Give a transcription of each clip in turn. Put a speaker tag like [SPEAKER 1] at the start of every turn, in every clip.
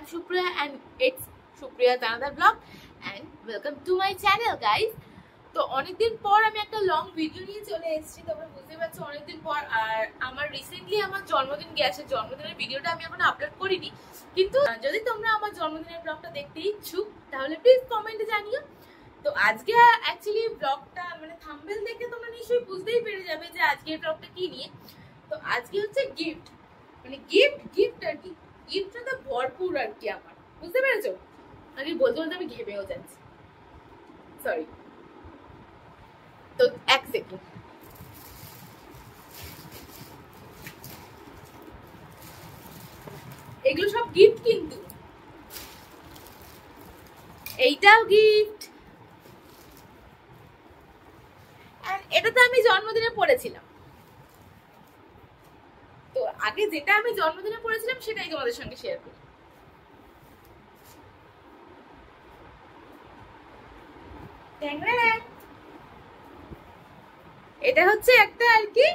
[SPEAKER 1] Supriya and it's Supriya's another vlog and welcome to my channel guys. তো অনেকদিন পর আমি একটা লং ভিডিও নিয়ে চলে এসেছি, তোমরা বুঝতে পারছো অনেকদিন পর। আর আমার রিসেন্টলি আমার জন্মদিন গেছে, জন্মদিনের ভিডিওটা আমি এখনো আপলোড করিনি, কিন্তু যদি তোমরা আমার জন্মদিনের ব্লগটা দেখতে ইচ্ছুক তাহলে প্লিজ কমেন্টে জানিও। তো আজকে অ্যাকচুয়ালি ব্লগটা মানে থাম্বনেল দেখে তোমরা নিশ্চয়ই বুঝতেই পেরে যাবে যে আজকের ব্লগটা কি নিয়ে। তো আজকে হচ্ছে গিফট, মানে গিফট আর কি, গিফটটা তো ভরপুর আর কি আমার, বুঝতে পেরেছো? আমি বলতে বলতে আমি ঘেমেও যাচ্ছি, সরি। তো এক সেকেন্ড, এগুলো সব গিফট, কিন্তু এইটাও গিফট। এটা তো আমি জন্মদিনে পড়েছিলাম, তো আগে যেটা আমি জন্মদিনে পড়েছিলাম সেটাই তোমাদের সঙ্গে শেয়ার করি। এটা হচ্ছে একটা আর কি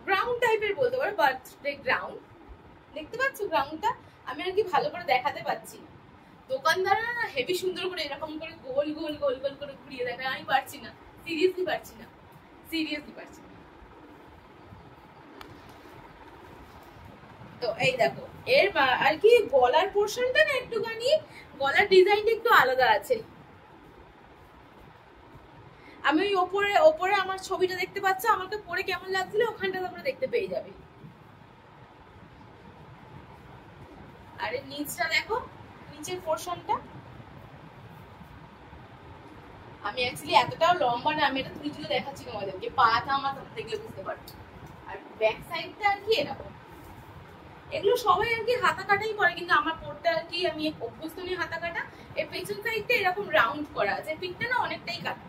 [SPEAKER 1] গ্রাউন্ড টাইপের বলতে পারো, বার্থডে গ্রাউন্ড। দেখতে পাচ্ছ গ্রাউন্ডটা? আমি আর কি ভালো করে দেখাতে পাচ্ছি না, দোকানদাররা না হেভি সুন্দর করে এরকম করে গোল গোল গোল গোল করে ঘুরিয়ে দেখায়, আমি পারছি না, সিরিয়াসলি পারছি না। তো এই দেখো এর আর কি গলার পোর্শনটা না একটুখানি, গলার ডিজাইনটা একটু আলাদা আছে। আমি ওই ওপরে আমার ছবিটা দেখতে পাচ্ছ, আমাকে পরে কেমন লাগছিল ওখানটা তোমরা দেখতে পেয়ে যাবে। আর এর নিচটা দেখো, নিচের পোর্শনটা। আমি অ্যাকচুয়ালি এতটাও লম্বা না, আমি এটা তুলে দেখাচ্ছি তোমাদেরকে, পাটা আমার দেখলে বুঝতে পারবে। আর ব্যাক সাইডটা আর কি এরকম, এগুলো সবাই আর কি হাতা কাটাই পরে, কিন্তু আমার পরতে আর কি আমি অভ্যস্ত নেই হাতা কাটা। এর পেছন সাইডটা এরকম রাউন্ড করা আছে, পিঠটা না অনেকটাই কাটা।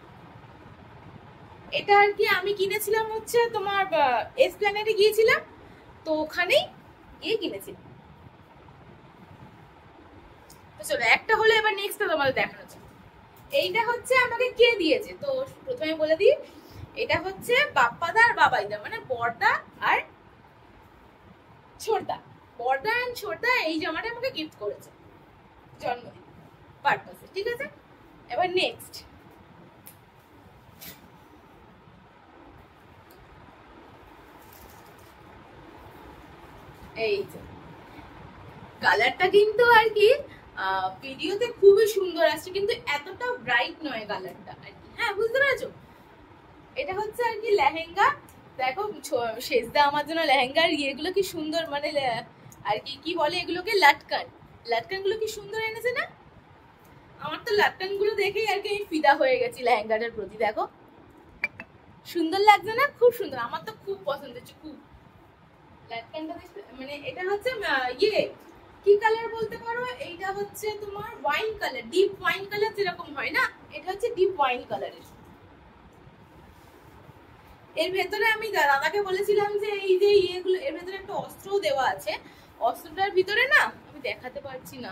[SPEAKER 1] এটা আর কি আমি কিনেছিলাম হচ্ছে তোমার এসপ্ল্যানেডে গিয়েছিলাম, তো ওখানেই গিয়ে কিনেছিলাম। তো চলো একটা হলো, এবার নেক্সটটা তোমাদের দেখানো হচ্ছে। এইটা হচ্ছে আমাকে কে দিয়েছে, তো প্রথমে বলে দিই, এটা হচ্ছে বাপ্পাদা আর বাবাইদা, মানে বড়দা আর ছোটদা। বড়দা আর ছোটদা এই জামাটা আমাকে গিফট করেছে জন্মদিন পারপাসে, ঠিক আছে? এবার নেক্সট, এই যে কালারটা কিন্তু আর কি ভিডিওতে খুবই সুন্দর আসছে, কিন্তু এতটা ব্রাইট নয় কালারটা আর কি। হ্যাঁ, বুঝতে পেরেছো? এটা হচ্ছে আর কি লেহেঙ্গা। দেখো শেষদা আমার জন্য লেহেঙ্গার ইয়েগুলো কি সুন্দর, মানে আর কি কি বলে এগুলোকে, লাটকান গুলো কি সুন্দর এনেছে না? আমার তো লাটকান গুলো দেখেই আর কি আমি ফিদা হয়ে গেছি লেহেঙ্গাটার প্রতি। দেখো সুন্দর লাগছে না? খুব সুন্দর, আমার তো খুব পছন্দ হচ্ছে, খুব। লাটকানটা দেখতে, মানে এটা হচ্ছে ইয়ে কি কালার বলতে পারো, এইটা হচ্ছে তোমার wine colour, deep wine colour যেরকম হয় না, এটা হচ্ছে ডিপ ওয়াইন কালারের। এর ভেতরে আমি দাদাকে বলেছিলাম যে এই যে ইয়েগুলো, এর ভেতরে একটা অস্ত্রও দেওয়া আছে। অস্ত্রটার ভিতরে না আমি দেখাতে পারছি না,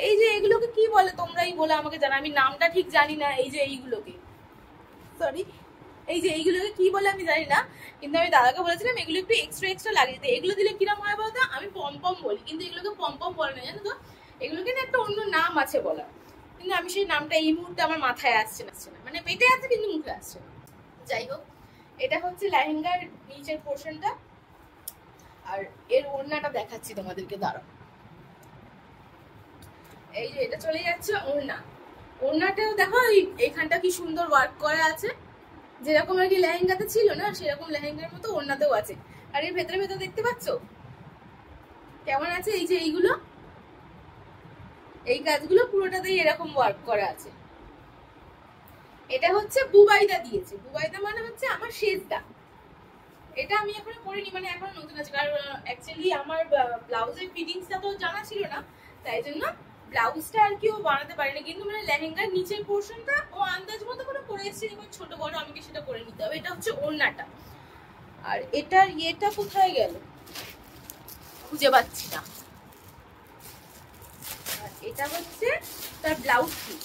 [SPEAKER 1] এই যে এগুলোকে কি বলে তোমরাই বলে আমাকে জানা, আমি নামটা ঠিক জানি না। এই যে এইগুলোকে, সরি, এই যে এইগুলোকে কি বলে আমি জানি না, কিন্তু আমি দাদাকে বলেছিলাম এগুলো একটু এক্সট্রা লাগিয়ে দিতে। এগুলো দিলে কিরম হয় বলতো, আমি পমপম বলি, কিন্তু এগুলোকে পমপম বলে না, জানো তো? এগুলোকে না একটা অন্য নাম আছে বলা, কিন্তু আমি সেই নামটা এই মুহূর্তে আমার মাথায় আসছে না, মানে পেটে আছে কিন্তু মুখে আসছে না। যাই হোক, এটা হচ্ছে লেহেঙ্গার নিচের পোর্শনটা, আর এর ওড়নাটা দেখাচ্ছি তোমাদেরকে, দাঁড়াও। এই যে এটা চলে যাচ্ছে ওড়না, ওড়নাটাও দেখো এইখানটা কি সুন্দর ওয়ার্ক করা আছে, যেরকম আর কি লেহেঙ্গাতে ছিল না সেরকম লেহেঙ্গার মতো ওড়নাতেও আছে। আর এর ভেতরে ভেতরে দেখতে পাচ্ছ কেমন আছে, এই যে এইগুলো, এই কাজগুলো পুরোটাতেই এরকম ওয়ার্ক করা আছে। এটা হচ্ছে বুবাইদা দিয়েছে, বুবাইদা মানে হচ্ছে আমার শেষদা। এটা আমি এখনো পরিনি, মানে এখনো নতুন আছে, কারণ অ্যাকচুয়ালি আমার ব্লাউজের ফিটিংসটা তো জানা ছিল না, তাই জন্য ব্লাউজটা আর কি ও বানাতে পারেনি, কিন্তু মানে লেহেঙ্গার নিচের পোর্শনটা ও আন্দাজ মতো করে পরে এসেছে, এবার ছোট বড় আমাকে সেটা করে নিতে হবে। এটা হচ্ছে ওড়নাটা, আর এটার ইয়েটা কোথায় গেল খুঁজে পাচ্ছি না। আর এটা হচ্ছে তার ব্লাউজ পিস,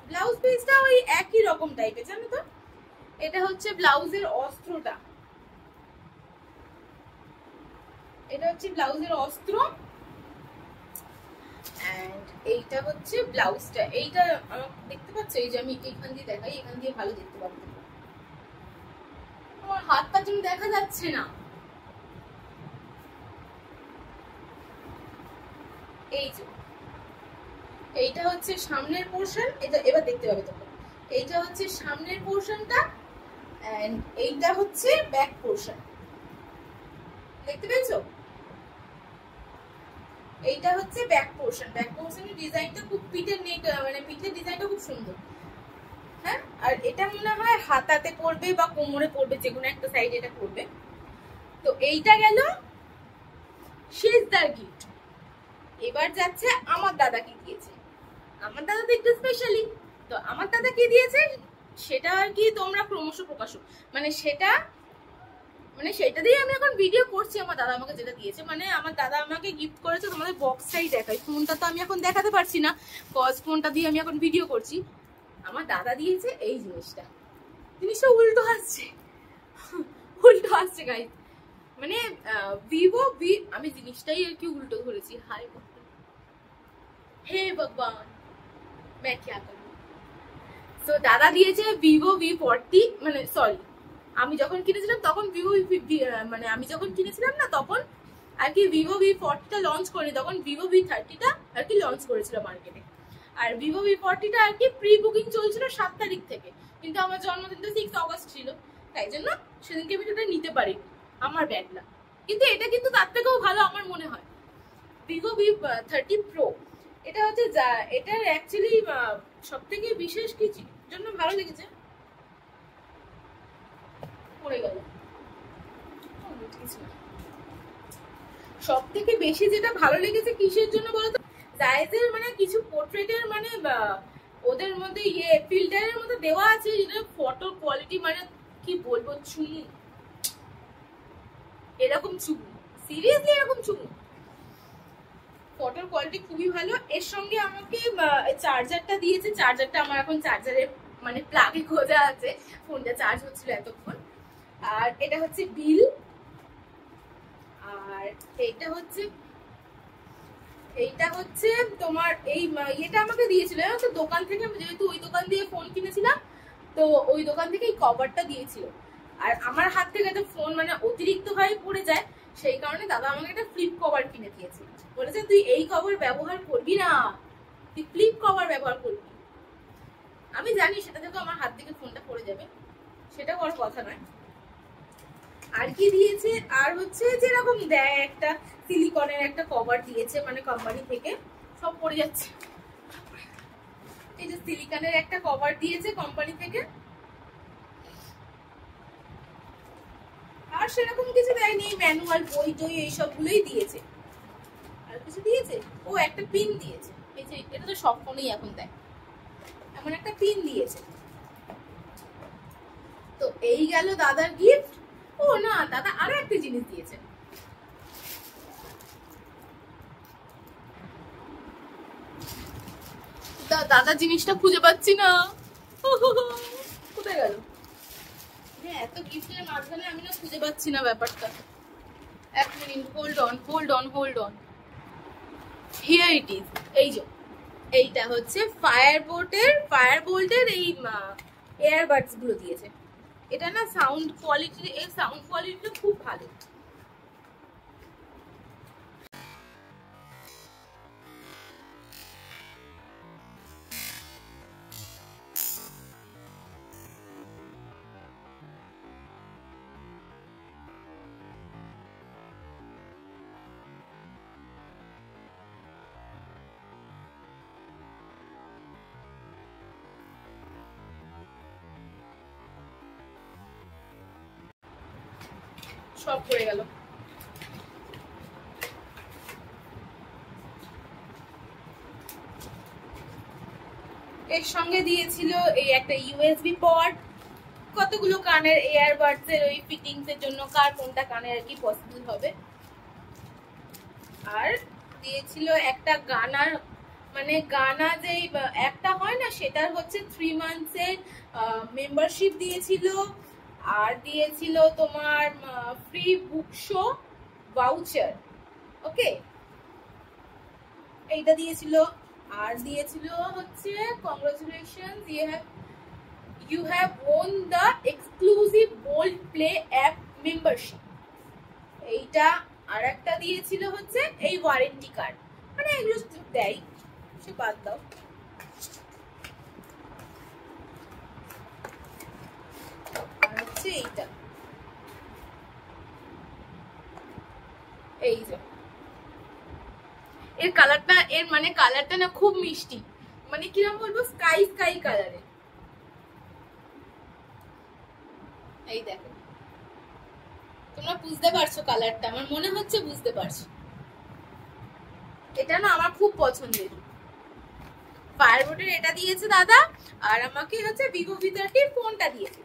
[SPEAKER 1] ব্লাউজ পিসটা ওই একই রকম টাইপের, জানো তো? এটা হচ্ছে ব্লাউজের অস্ত্রটা, এটা হচ্ছে ব্লাউজের অস্ত্র, এন্ড এইটা হচ্ছে ব্লাউজটা। এইটা দেখতে পাচ্ছ, এই যে আমি এখান দিয়ে দেখাই, এখান দিয়ে ভালো দেখতে পাচ্ছি, আমার হাতটা যেন দেখা যাচ্ছে না। এই যে এইটা হচ্ছে সামনের পোর্শন, এটা এবার দেখতে পাবে তোমরা। এইটা হচ্ছে সামনের পোর্শনটা, এন্ড এইটা হচ্ছে ব্যাক পোর্শন, দেখতে পেয়েছো? এইটা হচ্ছে ব্যাক পোর্শন। ব্যাক পোর্শনের ডিজাইনটা খুব, পিঠের নেক মানে পিঠের ডিজাইনটা খুব সুন্দর। হ্যাঁ, আর এটা মনে হয় হাতাতে পড়বে বা কোমরে পড়বে, যে কোনো একটা সাইড এটা পড়বে। তো এইটা গেল শেষদার গিফট। এবার যাচ্ছে আমার দাদা কি দিয়েছে। আমার দাদা তো একটু স্পেশালি, তো আমার দাদা কি দিয়েছে সেটা আর কি তোমরা ক্রমশ প্রকাশ, মানে সেটা মানে সেটা দিয়ে আমি এখন ভিডিও করছি। আমার দাদা আমাকে যেটা দিয়েছে, মানে আমার দাদা আমাকে গিফট করেছে, তোমাদের বক্সটাই দেখাই, ফোনটা তো আমি এখন দেখাতে পারছি না, কজ ফোনটা দিয়ে আমি এখন ভিডিও করছি। আমার দাদা দিয়েছে এই জিনিসটা, জিনিসটা উল্টো আসছে, উল্টো আসছে গাইস, মানে ভিভো ভি, আমি জিনিসটাই আর কি উল্টো ধরেছি। হাই হে ভগবান, मैं क्या करूं। তো দাদা দিয়েছে ভিভো V40, মানে সরি, আমি যখন কিনেছিলাম তখন ভিভো মানে আমি যখন কিনেছিলাম না তখন আর কি ভিভো V40টা লঞ্চ করেনি, তখন ভিভো V30টা আর কি লঞ্চ করেছিল মার্কেটে। আর ভিভো V40টা আর কি প্রি বুকিং চলছিল 7 তারিখ থেকে, কিন্তু আমার জন্মদিনটা 6 অগস্ট ছিল, তাই জন্য সেদিনকে আমি সেটা নিতে পারিনি, আমার ব্যাড লাক। কিন্তু এটা কিন্তু তার থেকেও ভালো আমার মনে হয়, ভিভো V30 Pro। এটা হচ্ছে এটার অ্যাকচুয়ালি সব থেকে বিশেষ কি জন্য ভালো লেগেছে, পড়ে গেল, সব থেকে বেশি যেটা ভালো লেগেছে কিসের জন্য বলতো, জায়েজের মানে কিছু পোর্ট্রেটের মানে ওদের মধ্যে ইয়ে ফিল্টারের মধ্যে দেওয়া আছে, যেটা ফটো কোয়ালিটি মানে কি বলবো, চুমু, এরকম চুমু, সিরিয়াসলি এরকম চুমু, ফটোর কোয়ালিটি খুবই ভালো। এর সঙ্গে আমাকে চার্জারটা দিয়েছে, চার্জারটা আমার এখন চার্জারের মানে প্লাগে খোঁজা আছে, ফোনটা চার্জ হচ্ছিল এতক্ষণ। আর এটা হচ্ছে বিল, আর এইটা হচ্ছে তোমার এই এটা আমাকে দিয়েছিল তো দোকান থেকে, যেহেতু ওই দোকান দিয়ে ফোন কিনেছিলাম, তো ওই দোকান থেকে এই কভারটা দিয়েছিল। আর আমার হাত থেকে তো ফোন মানে অতিরিক্ত ভাবে পড়ে যায়, সেই কারণে দাদা আমাকে একটা ফ্লিপ কভার কিনে দিয়েছে, বলেছে তুই এই কভার ব্যবহার করবি না, তুই ফ্লিপ কভার ব্যবহার করবি। আমি জানি সেটা থেকে আমার হাত থেকে ফোনটা পড়ে যাবে, সেটা বড় কথা নয়। আর কি দিয়েছে, আর হচ্ছে যেরকম দেয় একটা সিলিকনের একটা কভার দিয়েছে, মানে কোম্পানি থেকে, সব পড়ে যাচ্ছে, এই যে সিলিকনের একটা কভার দিয়েছে কোম্পানি থেকে। আর সেরকম কিছু দেয়নি, ম্যানুয়াল বই টই এইসবগুলোই দিয়েছে। আর কিছু দিয়েছে, ও একটা পিন দিয়েছে, এই যে এটা তো সব ফোনেই এখন দেয়, এমন একটা পিন দিয়েছে। তো এই গেল দাদার গিফট। ও না, দাদা আরো একটা জিনিস দিয়েছে, দাদা জিনিসটা খুঁজে পাচ্ছি না, কোথায় গেল, এত গিফটের মাঝখানে আমি না খুঁজে পাচ্ছি না ব্যাপারটা। এক minute, hold on, here it is. এই যে এইটা হচ্ছে ফায়ারবোল্টের এই এয়ারবাডস গুলো দিয়েছে। এটা না সাউন্ড কোয়ালিটিটা খুব ভালো। সব পড়ে গেল। এর সঙ্গে দিয়েছিল এই একটা ইউএসবি পড, কতগুলো কানের এয়ারবাডস এর ওই ফিটিংস এর জন্য, কার কোনটা কানে আর কি পসিবল হবে। আর দিয়েছিল একটা গানার, মানে গানা যে একটা হয় না, সেটার হচ্ছে 3 মান্থস এর মেম্বারশিপ দিয়েছিল। আর দিয়েছিল তোমার ফ্রি বুক শো, ভাউচার। ওকে, এইটা দিয়েছিল। আর দিয়েছিল হচ্ছে congratulations, you have won the exclusive Bold Play app membership। এইটা আর একটা দিয়েছিল হচ্ছে এই ওয়ারেন্টি কার্ড, মানে এগুলো দেয়, সে বাদ দাও। আর হচ্ছে এইটা, এই যে এর কালারটা, এর মানে কালারটা না খুব মিষ্টি, মানে কিরকম বলবো, স্কাই স্কাই কালারের। এই দেখো, তোমরা বুঝতে পারছো কালারটা, আমার মনে হচ্ছে বুঝতে পারছো। এটা না আমার খুব পছন্দের। ফায়ারবোল্টের এটা দিয়েছে দাদা, আর আমাকে হচ্ছে ভিভো V30 ফোনটা দিয়েছে,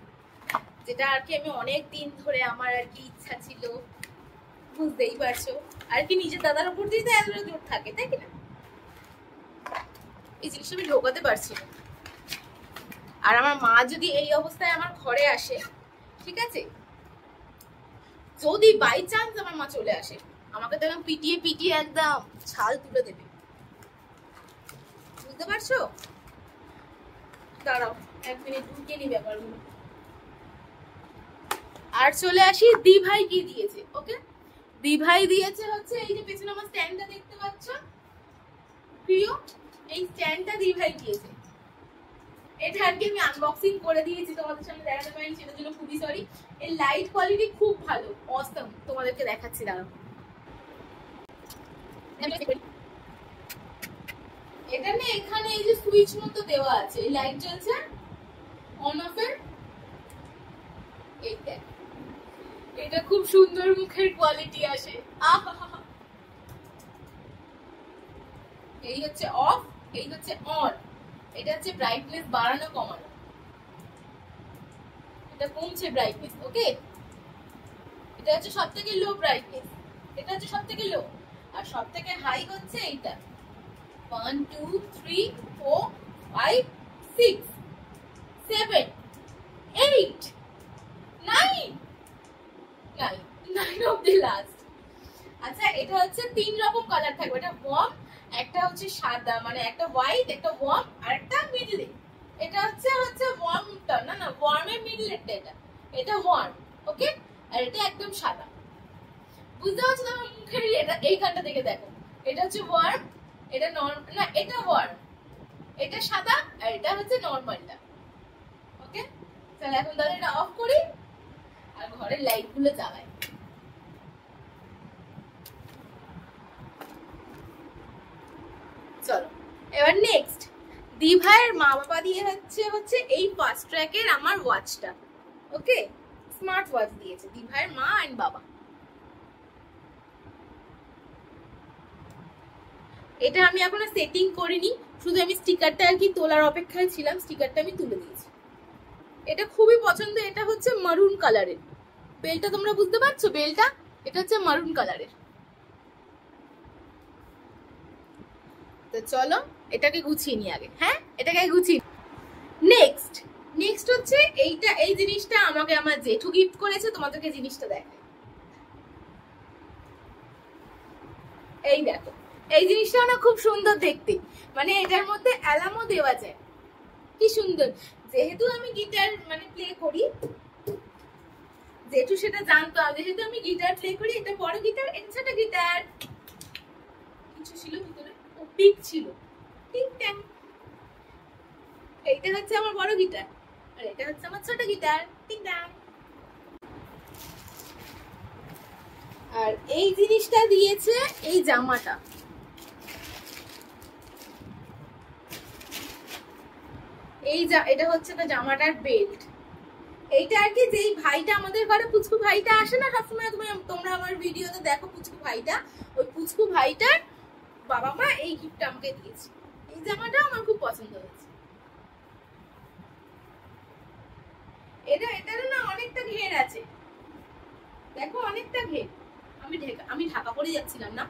[SPEAKER 1] যেটা আর কি আমি অনেক দিন ধরে আমার আর কি ইচ্ছা ছিল, বুঝতেই পারছো আর কি, নিজের দাদার উপর দিয়ে এত জোর থাকে, তাই কিনা? এই জিনিসটা আমি ঢোকাতে পারছি না। আর আমার মা যদি এই অবস্থায় আমার ঘরে আসে, ঠিক আছে, যদি বাই চান্স আমার মা চলে আসে, আমাকে তো একদম পিটিয়ে পিটিয়ে একদম ছাল তুলে দেবে, বুঝতে পারছো? দাঁড়াও 1 মিনিট ঢুকিয়ে নি ব্যাপারগুলো। আর চলে আসি দি ভাই কি দিয়েছে। ওকে, দি ভাই দিয়েছে হচ্ছে এই যে পেছনে আমার স্ট্যান্ডটা দেখতে পাচ্ছ প্রিয়, এই স্ট্যান্ডটা দি ভাই দিয়েছে। এটা আর কি আমি আনবক্সিং করে দিয়েছি, তোমাদের সামনে দেখাতে পারিনি, সেটার জন্য খুবই সরি। এর লাইট কোয়ালিটি খুব ভালো, অসাম, তোমাদেরকে দেখাচ্ছি দাঁড়াও। এটা না এখানে এই যে সুইচ মতো দেওয়া আছে, এই লাইট জ্বলছে অন অফ এর, এইটা, এটা খুব সুন্দর মুখের কোয়ালিটি আসে। এই হচ্ছে অফ, এই হচ্ছে অন। এটা হচ্ছে ব্রাইটনেস বাড়ানো কমানো, এটা কমছে ব্রাইটনেস। ওকে, এটা হচ্ছে সবথেকে লো ব্রাইটনেস, এটা হচ্ছে সবথেকে লো, আর সবথেকে হাই হচ্ছে এইটা। 1 2 3 4 5 6 7 8 9 9 অফ দি লাস্ট। আচ্ছা, এটা হচ্ছে 3 রকম কালার থাকবে, এটা ওয়ার্ম, একটা হচ্ছে সাদা, মানে একটা হোয়াইট, একটা ওয়ার্ম, আর একটা মিডলে। এটা হচ্ছে ওয়ার্মটা, না ওয়ার্মের মিডলেরটা, এটা ওয়ার্ম। ওকে, আর এটা একদম সাদা, বুঝতে পারছো না আমার মুখের এটা, এইখানটা থেকে দেখো, এটা হচ্ছে ওয়ার্ম, এটা নরমাল, না এটা ওয়ার্ম, এটা সাদা, আর এটা হচ্ছে নরমালটা। ওকে, তাহলে এখন তাহলে এটা অফ করি আর ঘরের লাইট গুলো জ্বালাই। চলো এবার নেক্সট, দি ভাইয়ের মা বাবা দিয়ে হচ্ছে এই ফাস্ট ট্র্যাকের আমার ওয়াচটা। ওকে, স্মার্ট ওয়াচ দিয়েছে দি ভাইয়ের মা এন্ড বাবা। এটা আমি এখনো সেটিং করিনি, শুধু আমি স্টিকারটা আর কি তোলার অপেক্ষায় ছিলাম, স্টিকারটা আমি তুলে দিয়েছি। এটা খুবই পছন্দ, এটা হচ্ছে মারুন কালারের, বেলটা তোমরা বুঝতে পারছো, বেলটা এটা হচ্ছে মারুন কালারের। তো চলো এটাকে গুছিয়ে নি আগে, হ্যাঁ এটাকে গুছিয়ে। নেক্সট হচ্ছে এইটা, এই জিনিসটা আমাকে আমার জেঠু গিফট করেছে, তোমাদেরকে জিনিসটা দেখাই। এই দেখো, এই জিনিসটা না খুব সুন্দর দেখতে, মানে এটার মধ্যে অ্যালার্মও দেওয়া যায়, কি সুন্দর। যেহেতু আমি গিটার মানে প্লে করি, জেঠু সেটা জানতো, যেহেতু আমি গিটার প্লে করি, এটা বড় গিটার, এটা ছোট গিটার, কিছু ছিল ভিতরে, ও পিক ছিল, টিং ট্যাং। এইটা হচ্ছে আমার বড় গিটার, আর এটা হচ্ছে আমার ছোট গিটার, টিং ট্যাং। আর এই জিনিসটা দিয়েছে এই জামাটা, এটা হচ্ছে না জামাটার বেল্ট। এইটা আর কি, যেই ভাইটা আমাদের ঘরে পুচকু ভাইটা আসে না সবসময়, তোমরা আমার ভিডিওতে দেখো পুচকু ভাইটা, ওই পুচকু ভাইটার বাবা মা এই গিফটটা আমাকে দিয়েছে। এই জামাটা আমার খুব পছন্দ হয়েছে। এটার না অনেকটা ঘের আছে, দেখো অনেকটা ঘের, আমি ঢাকা পরে যাচ্ছিলাম না।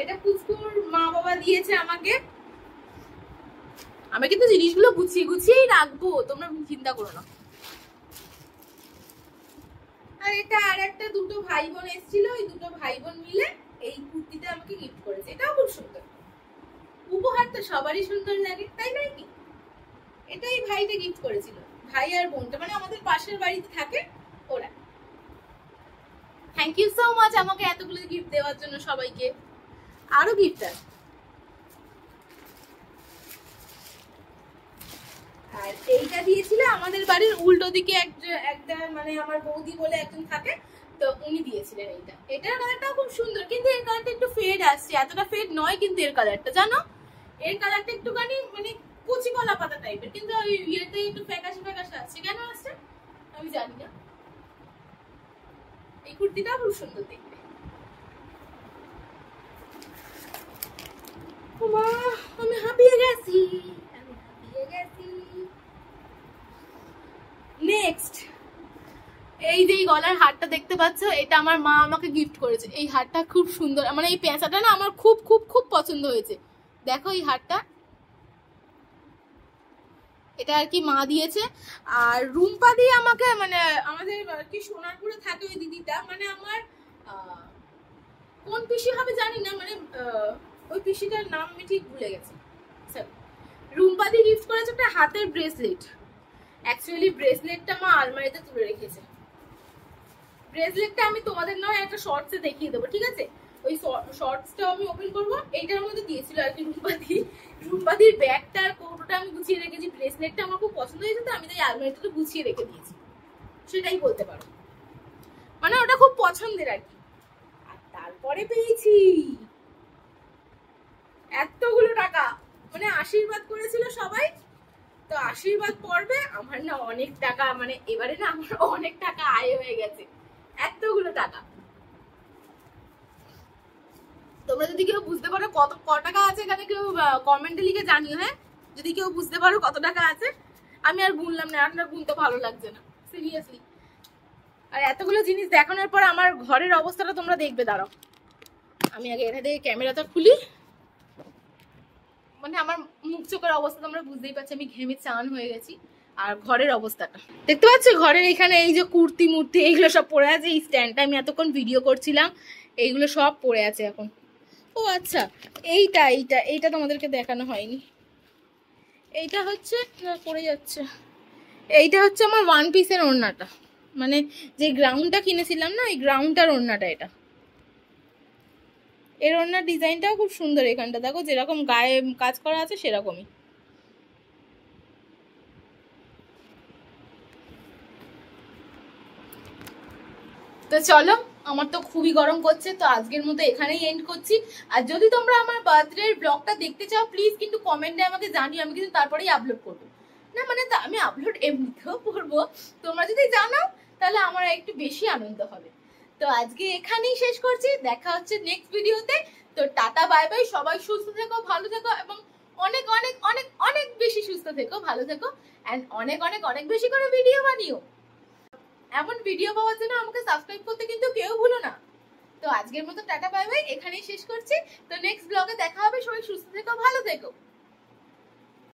[SPEAKER 1] এটা পুচকুর মা বাবা দিয়েছে আমাকে, আমি কিন্তু জিনিসগুলো গুছিয়েই রাখবো, তোমরা চিন্তা করো না। আর এটা আর একটা দুটো ভাই বোন এসেছিল, ওই দুটো ভাই বোন মিলে এই কুর্তিটা আমাকে গিফট করেছে। এটাও খুব সুন্দর। উপহার তো সবারই সুন্দর লাগে, তাই নয় কি? এটাই ভাইটা গিফট করেছিল, ভাই আর বোনটা, মানে আমাদের পাশের বাড়িতে থাকে ওরা। থ্যাংক ইউ সো মাচ আমাকে এতগুলো গিফট দেওয়ার জন্য সবাইকে। আরো গিফট আছে। আর এইটা দিয়েছিল আমাদের বাড়ির উল্টো দিকে একটা মানে আমার বৌদি বলে একজন থাকে, তো উনি দিয়েছিলেন এইটা। এটার কালারটাও খুব সুন্দর, কিন্তু এর কালারটা একটু ফেড আসছে, এতটা ফেড নয় কিন্তু এর কালারটা, জানো? এর কালারটা একটুখানি মানে কচি কলা পাতা টাইপের, কিন্তু ওই ইয়েতে একটু ফ্যাকাশে ফ্যাকাশে আসছে। কেন আসছে আমি জানি না। এই কুর্তিটাও খুব সুন্দর দেখতে। ওমা, আমি হাঁপিয়ে গেছি, আমি হাঁপিয়ে গেছি। নেক্সট, এই যে গলার হারটা দেখতে পাচ্ছ, এটা আমার মা আমাকে গিফট করেছে। এই হারটা খুব সুন্দর, মানে এই পেঁচাটা না আমার খুব খুব খুব পছন্দ হয়েছে। দেখো এই হারটা, এটা আর কি মা দিয়েছে। আর রুম্পা দিয়ে আমাকে, মানে আমাদের আর কি সোনারপুরে থাকে ওই দিদিটা, মানে আমার কোন পিসি হবে জানি না, মানে ওই পিসিটার নাম আমি ঠিক ভুলে গেছি। রুম্পা দিয়ে গিফট করেছে একটা হাতের ব্রেসলেট। অ্যাকচুয়ালি ব্রেসলেটটা মা আলমারিতে তুলে রেখেছে। ব্রেসলেটটা আমি তোমাদের নয় একটা শর্টসে দেখিয়ে দেবো, ঠিক আছে? ওই শর্টসটাও আমি ওপেন করবো। এইটার মধ্যে দিয়েছিল আর কি রুম্পাদির ব্যাগটা আর কৌটোটা আমি গুছিয়ে রেখেছি। ব্রেসলেটটা আমার খুব পছন্দ হয়েছে, তো আমি তাই আলমারিটা গুছিয়ে রেখে দিয়েছি, সেটাই বলতে পারো। মানে ওটা খুব পছন্দের আর কি। আর তারপরে পেয়েছি এতগুলো টাকা, মানে আশীর্বাদ করেছিল সবাই, তো আশীর্বাদ পর্বে আমার না অনেক টাকা, মানে এবারে না আমার অনেক টাকা আয় হয়ে গেছে। এতগুলো টাকা। তোমরা যদি কেউ বুঝতে পারো কত টাকা আছে এখানে, কেউ কমেন্টে লিখে জানিও। হ্যাঁ, যদি কেউ বুঝতে পারো কত টাকা আছে। আমি আর গুনলাম না, আপনার গুনতে ভালো লাগছে না সিরিয়াসলি। আর এতগুলো জিনিস দেখানোর পর আমার ঘরের অবস্থাটা তোমরা দেখবে। দাঁড়াও, আমি আগে এটা দিয়ে ক্যামেরাটা খুলি। মানে আমার মুখ চোখের অবস্থা তোমরা বুঝতেই পারছো, আমি ঘেমে চান হয়ে গেছি। আর ঘরের অবস্থাটা দেখতে পাচ্ছ, ঘরের এখানে এই যে কুর্তি মূর্তি এইগুলো সব পড়ে আছে। এই স্ট্যান্ডটা আমি এতক্ষণ ভিডিও করছিলাম, এইগুলো সব পড়ে আছে এখন। ও আচ্ছা, এইটা তোমাদেরকে দেখানো হয়নি। এইটা হচ্ছে পড়ে যাচ্ছে, এইটা হচ্ছে আমার ওয়ান পিসের ওড়নাটা, মানে যে গ্রাউন্ডটা কিনেছিলাম না, এই গ্রাউন্ডটার ওড়নাটা এটা। এর ওড়নার ডিজাইনটাও খুব সুন্দর। এখানটা দেখো যেরকম গায়ে কাজ করা আছে সেরকমই। তো চলো, আমার তো খুবই গরম করছে, তো আজকের মতো এখানেই এন্ড করছি। আর যদি তোমরা আমার বার্থডের ব্লগটা দেখতে চাও প্লিজ কিন্তু কমেন্টে আমাকে জানিও, আমি কিন্তু তারপরেই আপলোড করবো। না মানে আমি আপলোড এমনিতেও করবো, তোমরা যদি জানাও তাহলে আমার একটু বেশি আনন্দ হবে। তো আজকে এখানেই শেষ করছি, দেখা হচ্ছে নেক্সট ভিডিওতে। তো টাটা বাই বাই, সবাই সুস্থ থেকো, ভালো থেকো, এবং অনেক অনেক অনেক অনেক বেশি সুস্থ থেকো, ভালো থেকো, এন্ড অনেক অনেক অনেক বেশি করে ভিডিও বানিও। এমন ভিডিও পাওয়ার জন্য আমাকে সাবস্ক্রাইব করতে কিন্তু কেউ ভুলো না। তো আজকের মতো টাটা বাই বাই, এখানেই শেষ করছি। তো নেক্সট ব্লগে দেখা হবে, সবাই সুস্থ থেকো, ভালো থেকো।